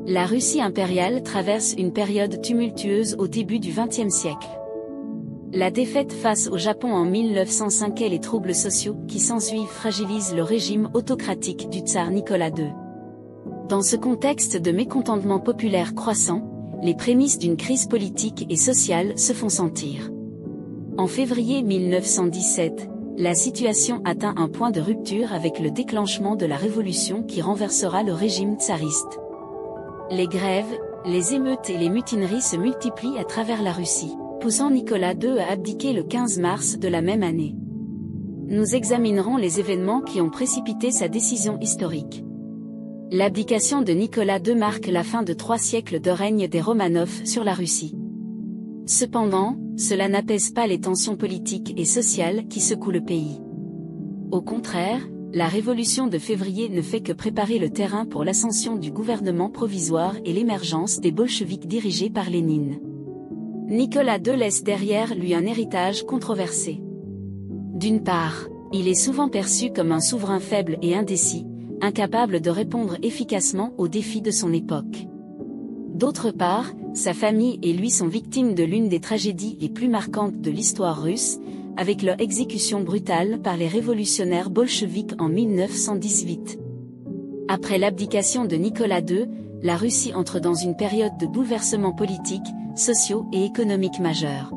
La Russie impériale traverse une période tumultueuse au début du XXe siècle. La défaite face au Japon en 1905 et les troubles sociaux qui s'ensuivent fragilisent le régime autocratique du tsar Nicolas II. Dans ce contexte de mécontentement populaire croissant, les prémices d'une crise politique et sociale se font sentir. En février 1917, la situation atteint un point de rupture avec le déclenchement de la révolution qui renversera le régime tsariste. Les grèves, les émeutes et les mutineries se multiplient à travers la Russie, poussant Nicolas II à abdiquer le 15 mars de la même année. Nous examinerons les événements qui ont précipité sa décision historique. L'abdication de Nicolas II marque la fin de 3 siècles de règne des Romanov sur la Russie. Cependant, cela n'apaise pas les tensions politiques et sociales qui secouent le pays. Au contraire, la révolution de février ne fait que préparer le terrain pour l'ascension du gouvernement provisoire et l'émergence des bolcheviks dirigés par Lénine. Nicolas II laisse derrière lui un héritage controversé. D'une part, il est souvent perçu comme un souverain faible et indécis, incapable de répondre efficacement aux défis de son époque. D'autre part, sa famille et lui sont victimes de l'une des tragédies les plus marquantes de l'histoire russe, avec leur exécution brutale par les révolutionnaires bolcheviks en 1918. Après l'abdication de Nicolas II, la Russie entre dans une période de bouleversements politiques, sociaux et économiques majeurs.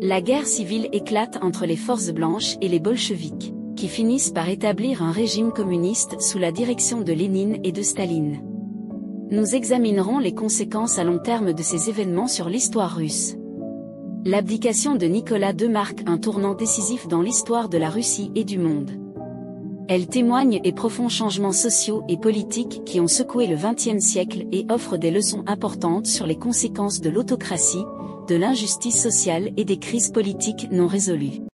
La guerre civile éclate entre les forces blanches et les bolcheviks, qui finissent par établir un régime communiste sous la direction de Lénine et de Staline. Nous examinerons les conséquences à long terme de ces événements sur l'histoire russe. L'abdication de Nicolas II marque un tournant décisif dans l'histoire de la Russie et du monde. Elle témoigne des profonds changements sociaux et politiques qui ont secoué le XXe siècle et offre des leçons importantes sur les conséquences de l'autocratie, de l'injustice sociale et des crises politiques non résolues.